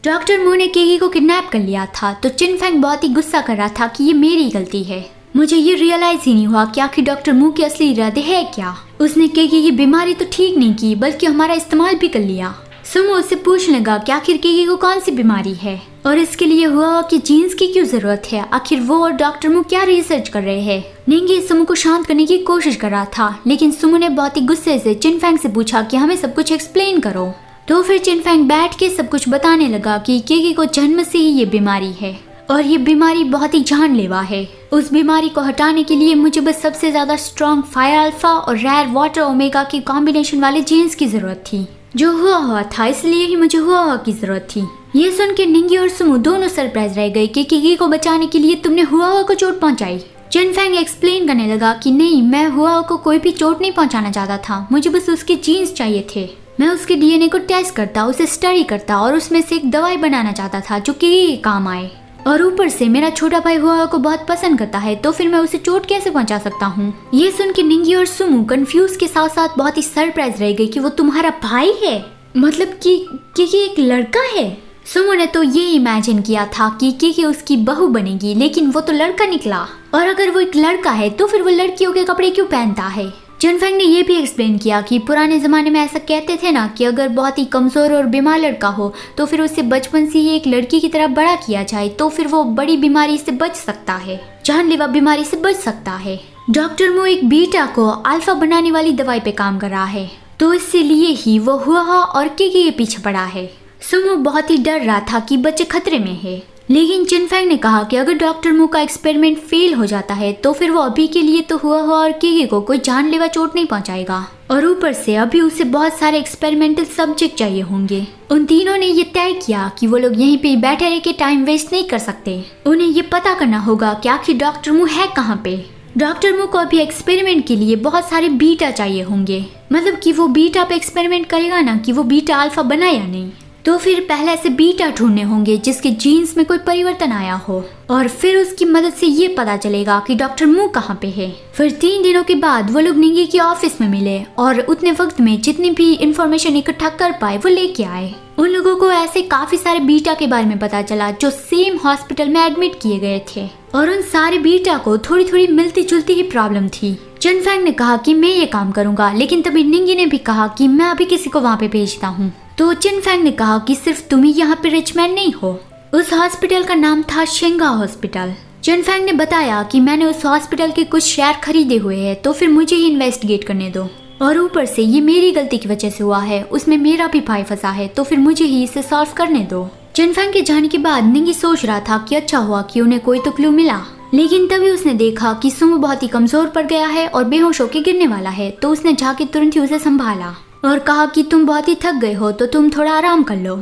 Doctor मू ने केगी को किडनैप कर लिया था तो चिनफेंग बहुत ही गुस्सा कर रहा था कि ये मेरी गलती है। मुझे ये रियलाइज ही नहीं हुआ कि आखिर डॉक्टर मू के असली इरादे है क्या। उसने केगी की बीमारी तो ठीक नहीं की बल्कि हमारा इस्तेमाल भी कर लिया। सुमो उससे पूछने लगा कि आखिर केगी को कौन सी बीमारी है और इसके लिए हुआ कि जीन्स की क्यों जरूरत है। आखिर वो और डॉक्टर मू क्या रिसर्च कर रहे हैं। निंगी सुमो को शांत करने की कोशिश कर रहा था लेकिन सुमो ने बहुत ही गुस्से से चिनफेंग से पूछा कि हमें सब कुछ एक्सप्लेन करो। तो फिर चिनफेंग बैठ के सब कुछ बताने लगा कि केगी को जन्म से ही ये बीमारी है और ये बीमारी बहुत ही जानलेवा है। उस बीमारी को हटाने के लिए मुझे बस सबसे ज्यादा स्ट्रॉन्ग फायर अल्फा और रेयर वाटर ओमेगा की कॉम्बिनेशन वाले जीन्स की जरूरत थी जो हुआ था, इसलिए ही मुझे हुआ की जरूरत थी। ये सुन के निंगी और सुमो दोनों सरप्राइज रह गए कि केगी को बचाने के लिए तुमने हुआ को चोट पहुंचाई। चिनफेंग एक्सप्लेन करने लगा कि नहीं, मैं हुआ को कोई भी चोट नहीं पहुंचाना चाहता था, मुझे बस उसके जीन्स चाहिए थे। मैं उसके डीएनए को टेस्ट करता, उसे स्टडी करता और उसमें से एक दवाई बनाना चाहता था जो केगी के काम आए। और ऊपर से मेरा छोटा भाई हुआ को बहुत पसंद करता है तो फिर मैं उसे चोट कैसे पहुंचा सकता हूँ। ये सुन के निंगी और सुमो कंफ्यूज के साथ साथ बहुत ही सरप्राइज रह गई कि वो तुम्हारा भाई है, मतलब कि एक लड़का है। सुमो ने तो ये इमेजिन किया था कि केकी उसकी बहू बनेगी लेकिन वो तो लड़का निकला। और अगर वो एक लड़का है तो फिर वो लड़कियों के कपड़े क्यों पहनता है। चिनफेंग ने ये भी एक्सप्लेन किया कि पुराने ज़माने में ऐसा कहते थे ना कि अगर बहुत ही कमज़ोर और बीमार लड़का हो तो फिर उसे बचपन से ही एक लड़की की तरह बड़ा किया जाए तो फिर वो बड़ी बीमारी से बच सकता है, जानलेवा बीमारी से बच सकता है। डॉक्टर मू एक बीटा को अल्फा बनाने वाली दवाई पे काम कर रहा है तो इसीलिए ही वो हुआ और केकी के पीछे पड़ा है। सुमो बहुत ही डर रहा था कि बच्चे खतरे में है लेकिन चिनफेंग ने कहा कि अगर डॉक्टर मू का एक्सपेरिमेंट फेल हो जाता है तो फिर वो अभी के लिए तो हुआ और केगी को कोई जानलेवा चोट नहीं पहुंचाएगा और ऊपर से अभी उसे बहुत सारे एक्सपेरिमेंटल सब्जेक्ट चाहिए होंगे। उन तीनों ने ये तय किया कि वो लोग यहीं पे बैठे रह के टाइम वेस्ट नहीं कर सकते, उन्हें ये पता करना होगा कि आखिर डॉक्टर मू है कहाँ पे। डॉक्टर मू को अभी एक्सपेरिमेंट के लिए बहुत सारे बीटा चाहिए होंगे, मतलब कि वो बीटा पे एक्सपेरिमेंट करेगा ना कि वो बीटा अल्फा बना या नहीं। तो फिर पहले से बीटा ढूंढने होंगे जिसके जीन्स में कोई परिवर्तन आया हो और फिर उसकी मदद से ये पता चलेगा कि डॉक्टर मू कहाँ पे है। फिर 3 दिनों के बाद वो लोग निंगी के ऑफिस में मिले और उतने वक्त में जितनी भी इंफॉर्मेशन इकट्ठा कर पाए वो लेके आए। उन लोगों को ऐसे काफी सारे बीटा के बारे में पता चला जो सेम हॉस्पिटल में एडमिट किए गए थे और उन सारे बीटा को थोड़ी थोड़ी मिलती जुलती ही प्रॉब्लम थी। चिनफेंग ने कहा कि मैं ये काम करूंगा लेकिन तभी निंगी ने भी कहा कि मैं अभी किसी को वहाँ पे भेजता हूँ। तो चिनफेंग ने कहा कि सिर्फ तुम ही यहाँ पे रिच मैन नहीं हो। उस हॉस्पिटल का नाम था शेंगा हॉस्पिटल। चिनफेंग ने बताया कि मैंने उस हॉस्पिटल के कुछ शेयर खरीदे हुए हैं तो फिर मुझे ही इन्वेस्टिगेट करने दो और ऊपर से ये मेरी गलती की वजह से हुआ है, उसमें मेरा भी भाई फंसा है तो फिर मुझे ही इसे सॉल्व करने दो। चिनफेंग के जाने के बाद निंगी सोच रहा था कि अच्छा हुआ कि उन्हें कोई तो क्लू मिला, लेकिन तभी उसने देखा कि सुमो बहुत ही कमजोर पड़ गया है और बेहोश होकर गिरने वाला है तो उसने जाके तुरंत ही उसे संभाला और कहा कि तुम बहुत ही थक गए हो तो तुम थोड़ा आराम कर लो।